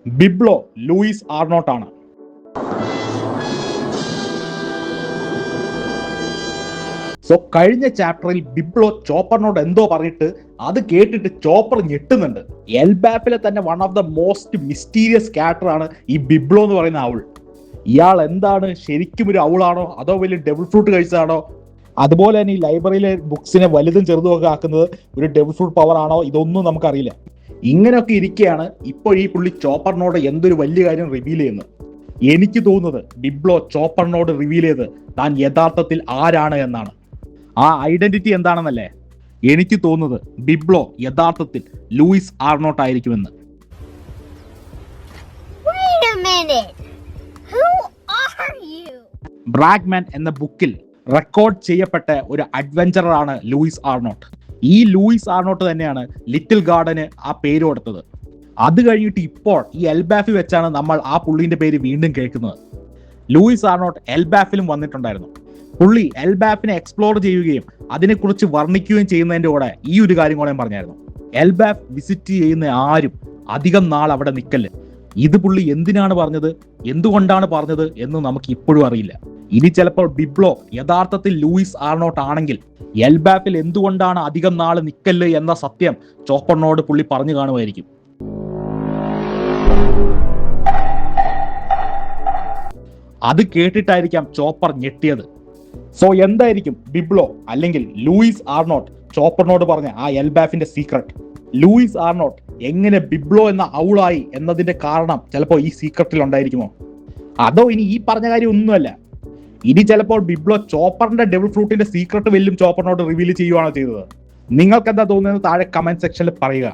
ബിബ്ലോ Luis ആർനോട്ട് ആണ്. So കഴിഞ്ഞ ചാപ്റ്ററിൽ ബിബ്ലോ ചോപ്പറിനോട് എന്തോ പറഞ്ഞിട്ട് അത് കേട്ടിട്ട് ചോപ്പർ ഞെട്ടുന്നുണ്ട്. എൽബാഫിലെ തന്നെ one of the most mysterious character ആണ് ഈ ബിബ്ലോ എന്ന് പറയുന്ന ഔൾ. ഇയാൾ എന്താണ്, ശരിക്കും ഒരു ഔളാണോ അതോ വലിയ ഡെവിൾ ഫ്രൂട്ട് കഴിച്ചതാണോ? അതുപോലെ തന്നെ ഈ ലൈബ്രറിയിലെ ബുക്സിനെ വലുതും ചെറുതും ഒക്കെ ആക്കുന്നത് ഒരു ഡെവിൾ ഫ്രൂട്ട് പവർ ആണോ, ഇതൊന്നും നമുക്കറിയില്ല. ഇങ്ങനെയൊക്കെ ഇരിക്കുകയാണ് ഇപ്പോൾ ഈ പുള്ളി ചോപ്പറിനോട് എന്തൊരു വലിയ കാര്യം റിവീൽ ചെയ്യുന്നത്. എനിക്ക് തോന്നുന്നത് ബിബ്ലോ ചോപ്പറിനോട് റിവീൽ ചെയ്ത് താൻ യഥാർത്ഥത്തിൽ ആരാണ് എന്നാണ്. ആ ഐഡന്റിറ്റി എന്താണെന്നല്ലേ? എനിക്ക് തോന്നുന്നത് ബിബ്ലോ യഥാർത്ഥത്തിൽ ലൂയിസ് ആർനോട്ട് ആയിരിക്കുമെന്ന്. ബ്രാഗ്മാൻ എന്ന ബുക്കിൽ റെക്കോർഡ് ചെയ്യപ്പെട്ട ഒരു അഡ്വഞ്ചറാണ് ലൂയിസ് ആർനോട്ട്. ഈ ലൂയിസ് ആർനോട്ട് തന്നെയാണ് ലിറ്റിൽ ഗാർഡന് ആ പേര് കൊടുത്തത്. അത് കഴിഞ്ഞിട്ട് ഇപ്പോൾ ഈ എൽബാഫിൽ വെച്ചാണ് നമ്മൾ ആ പുള്ളിന്റെ പേര് വീണ്ടും കേൾക്കുന്നത്. ലൂയിസ് ആർനോട്ട് എൽബാഫിലും വന്നിട്ടുണ്ടായിരുന്നു. പുള്ളി എൽബാഫിനെ എക്സ്പ്ലോർ ചെയ്യുകയും അതിനെക്കുറിച്ച് വർണ്ണിക്കുകയും ചെയ്യുന്നതിൻ്റെ കൂടെ ഈ ഒരു കാര്യം കൂടെ പറഞ്ഞായിരുന്നു: എൽബാഫ് വിസിറ്റ് ചെയ്യുന്ന ആരും അധികം നാൾ അവിടെ നിൽക്കല്ല്. ഇത് പുള്ളി എന്തിനാണ് പറഞ്ഞത്, എന്തുകൊണ്ടാണ് പറഞ്ഞത് എന്ന് നമുക്ക് ഇപ്പോഴും അറിയില്ല. ഇനി ചിലപ്പോൾ ബിബ്ലോ യഥാർത്ഥത്തിൽ ലൂയിസ് ആർനോട്ട് ആണെങ്കിൽ എൽബാഫിൽ എന്തുകൊണ്ടാണ് അധികം നാൾ നിൽക്കല്ല് എന്ന സത്യം ചോപ്പറിനോട് പുള്ളി പറഞ്ഞു കാണുമായിരിക്കും. അത് കേട്ടിട്ടായിരിക്കാം ചോപ്പർ ഞെട്ടിയത്. സോ എന്തായിരിക്കും ബിബ്ലോ അല്ലെങ്കിൽ ലൂയിസ് ആർനോട്ട് ചോപ്പറിനോട് പറഞ്ഞ ആ എൽബാഫിന്റെ സീക്രട്ട്? ലൂയിസ് ആർനോട്ട് എങ്ങനെ ബിബ്ലോ എന്ന ഔളായി എന്നതിന്റെ കാരണം ചിലപ്പോൾ ഈ സീക്രട്ടിൽ ഉണ്ടായിരിക്കുമോ? അതോ ഇനി ഈ പറഞ്ഞ കാര്യം ഒന്നുമല്ല, ഇനി ചിലപ്പോൾ ബിബ്ലോ ചോപ്പറിന്റെ ഡെവിൾ ഫ്രൂട്ടിന്റെ സീക്രട്ട് വെല്ലും ചോപ്പറിനോട് റിവീൽ ചെയ്യുകയാണോ ചെയ്തത്? നിങ്ങൾക്ക് എന്താ തോന്നുന്നത്? താഴെ കമന്റ് സെക്ഷനിൽ പറയുക.